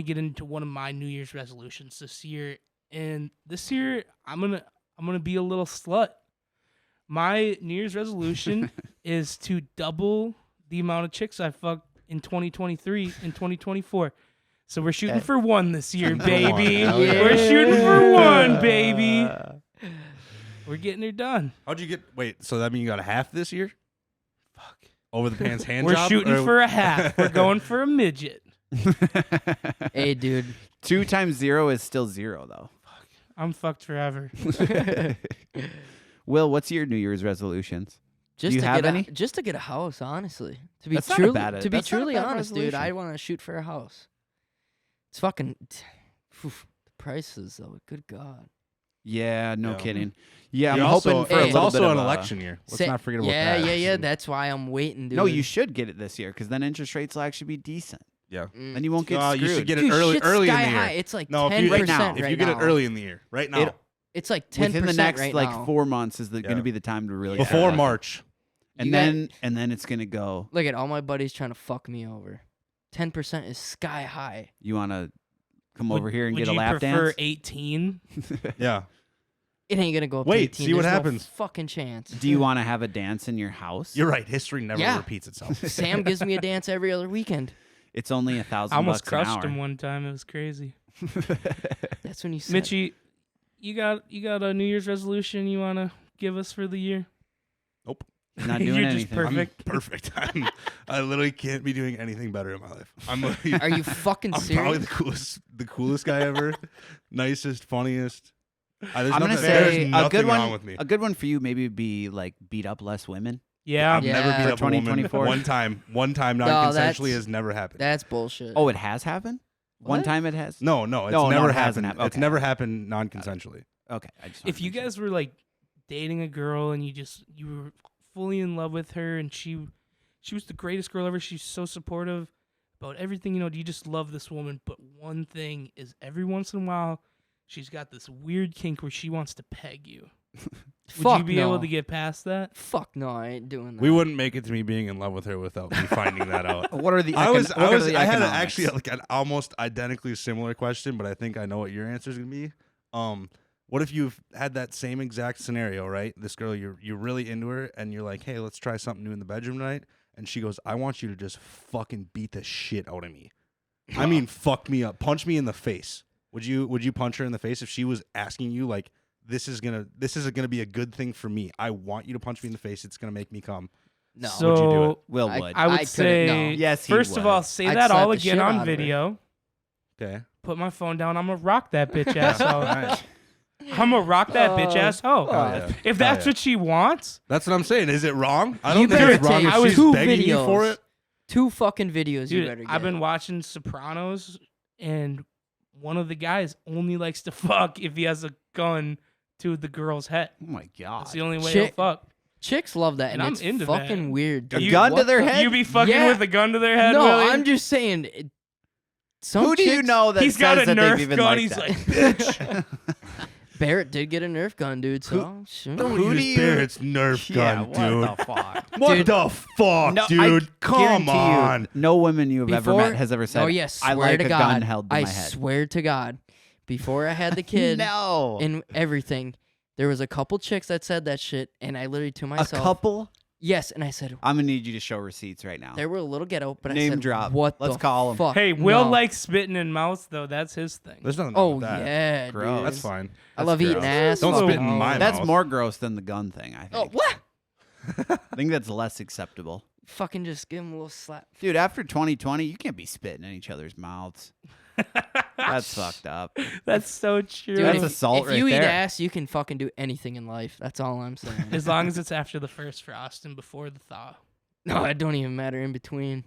get into one of my New Year's resolutions this year. And this year I'm gonna be a little slut. My New Year's resolution is to double the amount of chicks I fucked in 2023 and 2024. So we're shooting for one this year, baby. Hell yeah. We're shooting for one, baby. We're getting her done. How'd you get? Wait, so that mean you got a half this year? Fuck. Over the pants hand We're job? shooting or- for a half. We're going for a midget. Hey, dude. 2 times 0 is still 0, though. I'm fucked forever. Will, what's your New Year's resolutions? Just you to have get any? just to get a house, honestly. To be That's not a truly, bad- to be that's not a truly bad honest, dude, resolution. I want to shoot for a house. It's fucking the prices though. Good God. Yeah, no Yeah. kidding. Yeah, I'm You're hoping also, for a it's little also bit an of a- election year. Let's Say- not forget about yeah, that. Yeah, yeah. That's why I'm waiting, dude. No, you should get it this year because then interest rates will actually be decent. Yeah. And you won't get screwed. You should get it Dude, early shit's in sky the year. high. It's like No, 10% if you, right now. if right you get it now. early in the year, right now, It's like 10% Within the next right like now. 4 months is Yeah. going to be the time to really before start. March. and You then it's going to go. Look at all my buddies trying to fuck me over. 10% is sky high. You want to come over here and Would get a you lap prefer dance? 18? Yeah. It ain't gonna go up to Wait, 18. see what There's no happens. fucking chance. Do you want to have a dance in your house? You're right. History never Yeah. repeats itself. Sam gives me a dance every other weekend. It's only $1,000 I almost an crushed hour. him one time. It was crazy. That's when you said, Mitchie, you got a New Year's resolution you want to give us for the year? Nope. Not doing You're anything. just perfect. I'm perfect. I literally can't be doing anything better in my life. I'm literally, Are you fucking I'm probably serious? the coolest guy ever, nicest, funniest. There's I'm gonna nothing, say there's a nothing good wrong one. with me. A good one for you maybe would be like beat up less women. Yeah. I've Yeah. never beat For up a woman 2024. one time No, non-consensually that's- has never happened. That's bullshit. Oh, it has happened? One What? time it has? No, it's No, never it hasn't happened. happened. It's Okay. never happened non-consensually. Okay. I just If wanted you to make guys were like dating a girl and you were fully in love with her and she was the greatest girl ever. She's so supportive about everything. You you just love this woman. But one thing is, every once in a while, she's got this weird kink where she wants to peg you. Would Fuck you be no. able to get past that? Fuck no, I ain't doing that. We wouldn't make it to me being in love with her without me finding that out. What are the I had economics? actually like an almost identically similar question, but I think I know what your answer is gonna be. What if you've had that same exact scenario, right? This girl, you're really into her, and you're like, hey, let's try something new in the bedroom tonight, and she goes, I want you to just fucking beat the shit out of me. I mean, fuck me up, punch me in the face. Would you punch her in the face if she was asking you like, this is gonna be a good thing for me? I want you to punch me in the face. It's gonna make me come. No. So Would you do it? Will I- would. I would I couldn't, say, no. Yes, he first of would. all, say I'd that slap all the again shit on out of her. video. Okay. Put my phone down. I'm gonna rock that bitch ass hoe. Alright. I'm gonna rock that bitch ass hoe. yeah. If that's what she wants, That's what I'm saying. Is it wrong? I You don't think better it's wrong take if she's two begging you for videos. it. 2 fucking videos you better dude, get. I've been watching Sopranos, and one of the guys only likes to fuck if he has a gun to the girl's head. Oh my god. That's the only way Chick- he'll fuck. Chicks love that, And and I'm it's into fucking that. weird. A dude. gun to What their the- head? You be fucking Yeah. with a gun to their head, No, Willie? I'm just saying. Some Who do you chicks- know that He's got a says that they've Nerf even gun. liked He's that? like, bitch. Barrett did get a Nerf gun, dude. So sure. Don't Who do use you- Barrett's Nerf gun, what dude. the fuck? What Dude. the fuck, No, I dude? Come guarantee on. You, no woman you have ever Before- met has ever said, oh yes, I swear like to a God, gun held to I my head. swear to God, before I had the kid No. and everything, there was a couple chicks that said that shit, and I literally to A myself, couple? yes, and I said I'm going to need you to show receipts right now. they were a little ghetto, but I Name said, drop. what Let's the call 'em. fuck? Hey, Will No. likes spitting in mouths though. That's his thing. There's nothing wrong Oh with that. yeah, Gross. dude. That's fine. I love That's eating gross. ass. Don't Oh, spit in my That's mouth. more gross than the gun thing, I Oh think. what? I think that's less acceptable. Fucking just give him a little slap. Dude, after 2020, you can't be spitting in each other's mouths. That's fucked up. That's so true. Dude, That's if, assault if right you eat there. ass, you can fucking do anything in life. That's all I'm saying. As long as it's after the first frost and before the thaw. No, it don't even matter in between.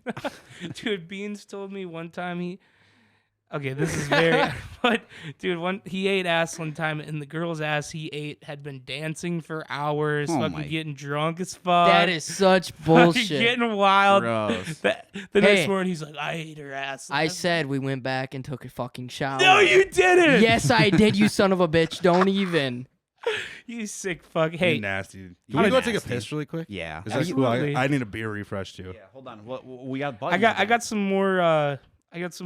Dude, Beans told me one time okay, this is very but dude, he ate ass one time and the girl's ass he ate had been dancing for hours, Oh fucking my- getting drunk as fuck. That is such fucking bullshit. getting wild. Gross. The Hey. next morning he's like, I ate her ass. I said we went back and took a fucking shower. no, you didn't. Yes, I did, you son of a bitch. Don't even. You sick fuck. You're Hey, nasty. Can You're we go take a nasty. piss really quick? Yeah. Is that cool? Absolutely. I need a beer refresh too. Yeah, hold on. What we got? I got some more New Year's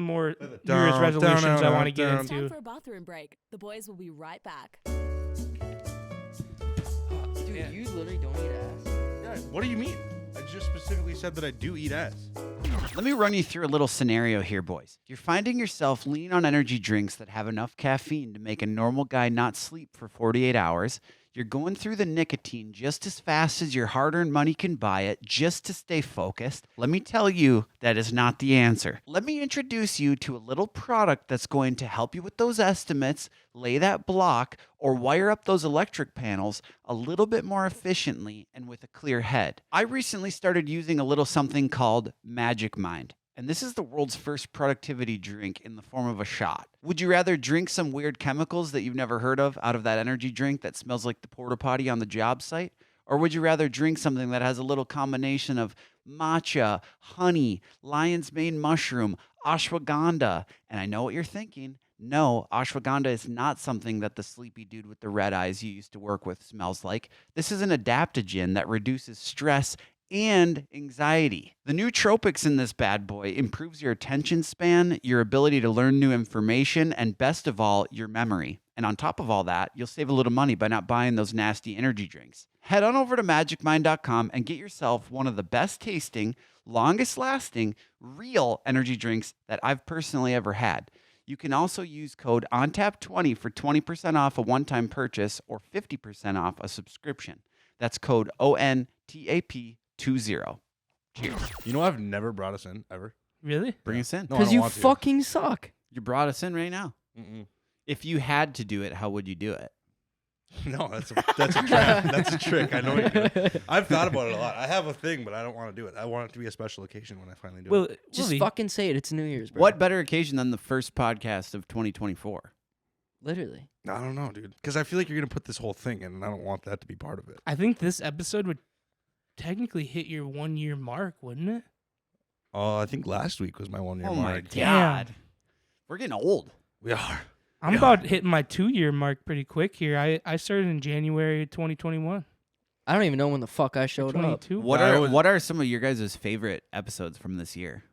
Down, resolutions down, I want to down, get down. It's time into. for a bathroom break. The boys will be right back. Dude, Yeah. you literally don't eat ass. Yeah, what do you mean? I just specifically said that I do eat ass. Let me run you through a little scenario here, boys. You're finding yourself leaning on energy drinks that have enough caffeine to make a normal guy not sleep for 48 hours. You're going through the nicotine just as fast as your hard-earned money can buy it just to stay focused. Let me tell you, that is not the answer. Let me introduce you to a little product that's going to help you with those estimates, lay that block, or wire up those electric panels a little bit more efficiently and with a clear head. I recently started using a little something called Magic Mind. And this is the world's first productivity drink in the form of a shot. Would you rather drink some weird chemicals that you've never heard of out of that energy drink that smells like the porta potty on the job site? Or would you rather drink something that has a little combination of matcha, honey, lion's mane mushroom, ashwagandha? And I know what you're thinking. No, ashwagandha is not something that the sleepy dude with the red eyes you used to work with smells like. This is an adaptogen that reduces stress and anxiety. The nootropics in this bad boy improves your attention span, your ability to learn new information, and best of all, your memory. And on top of all that, you'll save a little money by not buying those nasty energy drinks. Head on over to magicmind.com and get yourself one of the best tasting, longest lasting, real energy drinks that I've personally ever had. You can also use code ONTAP20 for 20% off a one-time purchase or 50% off a subscription. That's code ONTAP20. Cheers. You know I've never brought us in ever. Really? Bring us in. No, I Because don't you want to. fucking suck. You brought us in right now. Mm-mm. If you had to do it, how would you do it? No, that's a trap. That's a trick. I know you're doing. I've thought about it a lot. I have a thing, but I don't want to do it. I want it to be a special occasion when I finally do Well, it. Just Willie, fucking say it. It's New Year's, bro. What better occasion than the first podcast of 2024? Literally. I don't know, dude. Because I feel like you're gonna put this whole thing in, and I don't want that to be part of it. I think this episode would technically hit your 1 year mark, wouldn't it? Oh, I think last week was my 1 year Oh my mark. God. We're getting old. We are. I'm Yeah. about hitting my 2 year mark pretty quick here. I started in January 2021. I don't even know when the fuck I showed up. 22. What are some of your guys' favorite episodes from this year?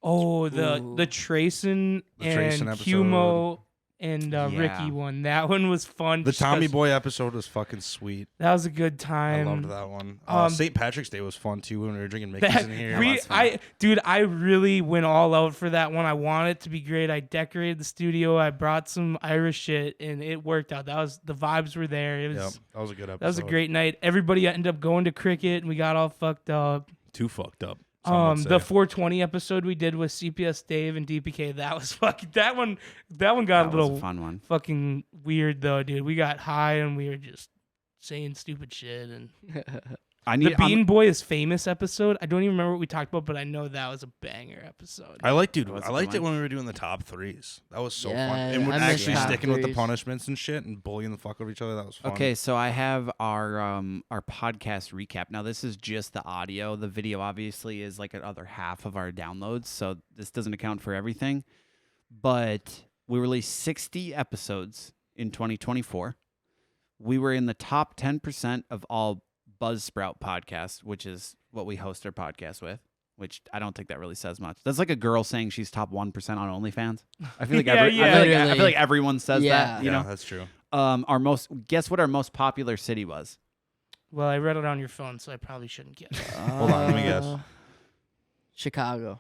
Oh, Ooh. the Trayson The Trayson and episode. Humo and Yeah. Ricky one. That one was fun. The just Tommy 'cause Boy episode was fucking sweet. That was a good I time. loved that one. um, St. Patrick's Day was fun too when we were drinking Mickey's That, in here. that's fun. I really went all out for that one. I wanted it to be great. I decorated the studio. I brought some Irish shit, and it worked out. The vibes were there. It was Yep, that was a good episode. that was a great night. Everybody ended up going to cricket, and we got all fucked up. Too fucked up. some would The say. 420 episode we did with CPS Dave and DPK. That was fucking that one got That a was little a fun one. fucking weird though, dude. We got high and we were just saying stupid shit. And I the need. Bean Boy is famous episode. I don't even remember what we talked about, but I know that was a banger episode. I liked it. That was a I good liked it one. when we were doing the top threes. That was so fun. Yeah, And I miss actually top sticking with the threes. punishments and shit and bullying the fuck out of each other. That was fun. Okay, so I have our podcast recap. Now this is just the audio. The video obviously is like another half of our downloads, so this doesn't account for everything. But we released 60 episodes in 2024. We were in the top 10% of all Buzzsprout podcasts, which is what we host our podcast with, which I don't think that really says much. That's like a girl saying she's top 1% on OnlyFans. I feel like, I feel like everyone says that, you know? That's true. Guess what our most popular city was? Well, I read it on your phone, so I probably shouldn't guess. Hold on, let me guess. Chicago.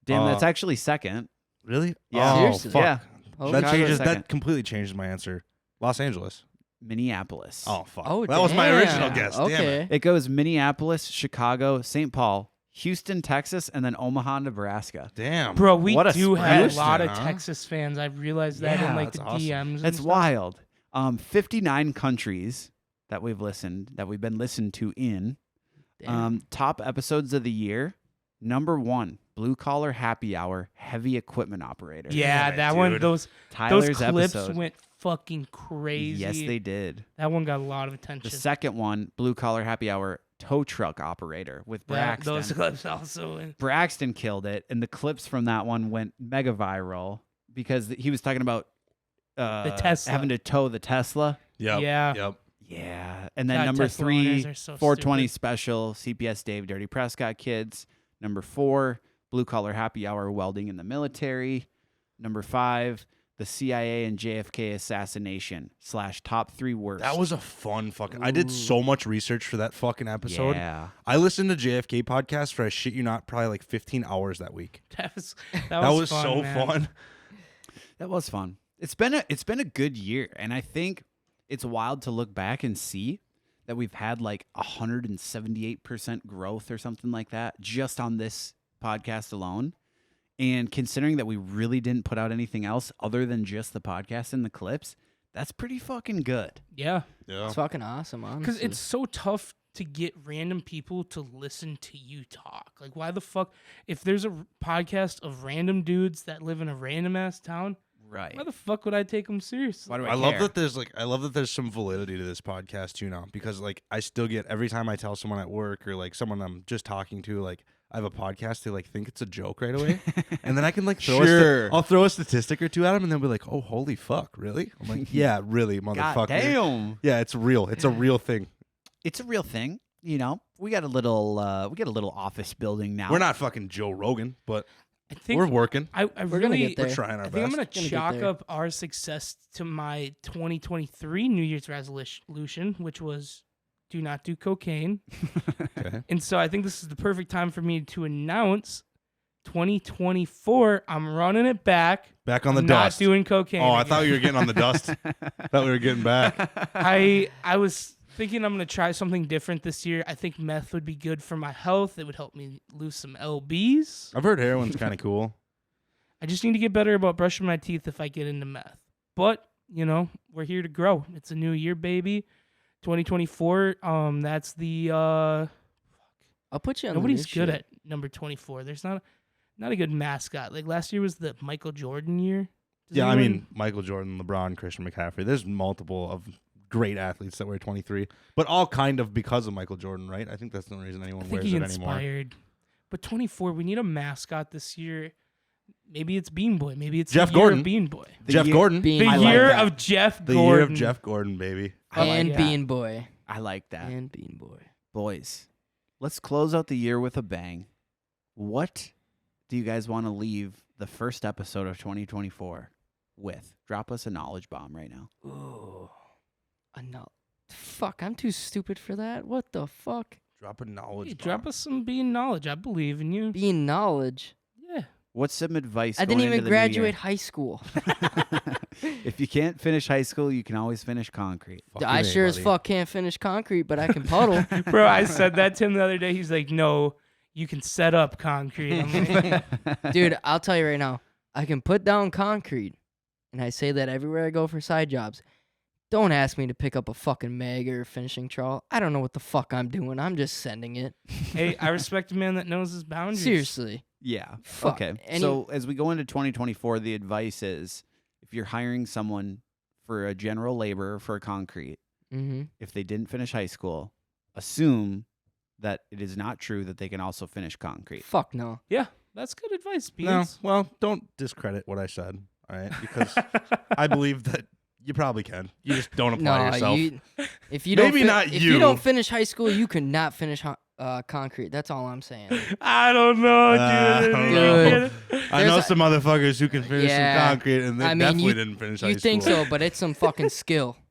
Damn, that's actually second. Really? Yeah. Oh, Seriously? fuck. Yeah. Oh, That Chicago's changes. second. That completely changes my answer. Los Angeles. Minneapolis. Oh fuck. Oh, that was my original damn. guess. Damn Okay. it. It goes Minneapolis, Chicago, St. Paul, Houston, Texas, and then Omaha, Nebraska. Damn. Bro, we What a do spread. have a Houston, lot of huh? Texas fans. I've realized that Yeah, in like that's the awesome. DMs. and That's stuff. wild. 59 countries that we've been listened to in. Damn. Top episodes of the year. Number 1, Blue Collar Happy Hour, Heavy Equipment Operator. Yeah, Damn it, that one. dude. Those Tyler's clips episode. went fucking crazy. Yes, they did. That one got a lot of The attention. second one, Blue Collar Happy Hour, Tow Truck Operator with Braxton. Those clips also. Went. Braxton killed it, and the clips from that one went mega viral because he was talking about The Tesla. having to tow the Tesla. Yep. Yeah. Yep. Yeah, and then God, number Tesla 3, owners are so 420 stupid. special, CPS Dave, Dirty Prescott Kids. Number 4, Blue Collar Happy Hour, Welding in the Military. Number 5, the CIA and JFK assassination / top 3 worst. That was a fun fucking. I did so much research for that fucking episode. Yeah. I listened to JFK podcast for, I shit you not, probably like 15 hours that week. That was That was fun, so man. fun. That was fun. It's been a good year, and I think it's wild to look back and see that we've had like 178% growth or something like that just on this podcast alone. And considering that we really didn't put out anything else other than just the podcast and the clips, that's pretty fucking good. Yeah, Yeah. It's fucking awesome, honestly. because it's so tough to get random people to listen to you talk. Like, why the fuck? If there's a podcast of random dudes that live in a random ass town, Right. why the fuck would I take them seriously? Why do I love care? that there's some validity to this podcast too now, because like I still get, every time I tell someone at work or like someone I'm just talking to, like I have a podcast, they like think it's a joke right away, and then I can like I'll throw a statistic or two at them, and they'll be like, "Oh, holy fuck, really?" I'm like, "Yeah, really, motherfucker. God damn. Yeah, it's real. It's a real thing. It's a real thing. You know, we got a little office building now. We're not fucking Joe Rogan, but I think we're working. I We're gonna really get there. We're trying our I think I'm best. gonna Gonna get chalk there. up our success to my 2023 New Year's resolution, which was do not do cocaine. Okay. And so I think this is the perfect time for me to announce 2024. I'm running it back. Back on the I'm dust. Not doing cocaine. Oh, I again. thought you were getting on the dust. Thought we were getting back. I was thinking I'm gonna try something different this year. I think meth would be good for my health. It would help me lose some lbs. I've heard heroin's kind of cool. I just need to get better about brushing my teeth if I get into meth. But, you know, we're here to grow. It's a new year, baby. 2024. That's the I'll put you on nobody's the good new at number 24. There's not a good mascot. Like last year was the Michael Jordan year. Does Yeah, I anyone- mean, Michael Jordan, LeBron, Christian McCaffrey. There's multiple of great athletes that wear 23, but all kind of because of Michael Jordan, right? I think that's the only reason I anyone think wears he it anymore. inspired. But 24, we need a mascot this year. Maybe it's Bean Boy. Maybe it's Jeff the year Gordon. of Bean Boy. Jeff Gordon. Bean The I Boy. like year that. of Jeff The Gordon. year of Jeff Gordon, baby. I like and that. Bean Boy. I like that. And Bean Boy. Boys, let's close out the year with a bang. What do you guys want to leave the first episode of 2024 with? Drop us a knowledge bomb right now. Ooh. No. Fuck, I'm too stupid for that. What the fuck? Drop a knowledge. Hey, bomb. drop us some Bean knowledge. I believe in you. Bean knowledge. Yeah. What's some advice? I didn't going even into the new year? graduate high school. If you can't finish high school, you can always finish concrete. Fucking I A, sure as buddy. fuck can't finish concrete, but I can puddle. Bro, I said that to him the other day. He's like, no, you can set up concrete. I'm like, Dude, I'll tell you right now, I can put down concrete, and I say that everywhere I go for side jobs. Don't ask me to pick up a fucking mag or a finishing trowel. I don't know what the fuck I'm doing. I'm just sending it. hey, I respect a man that knows his boundaries. Seriously. Yeah. Fuck. Okay. Any- So as we go into 2024, the advice is if you're hiring someone for a general laborer for a concrete, Mm-hmm. if they didn't finish high school, assume that it is not true that they can also finish concrete. Fuck no. Yeah, that's good advice, No, Beans. well, don't discredit what I said, all right? Because I believe that You probably can. You just don't apply No, yourself. if you Maybe don't not if you. you don't finish high school, you cannot finish concrete. That's all I'm saying. I don't know, dude. I don't know. I know There's some motherfuckers who can finish Yeah. some concrete, and they I mean, definitely you- didn't finish high You think school. so, but it's some fucking skill.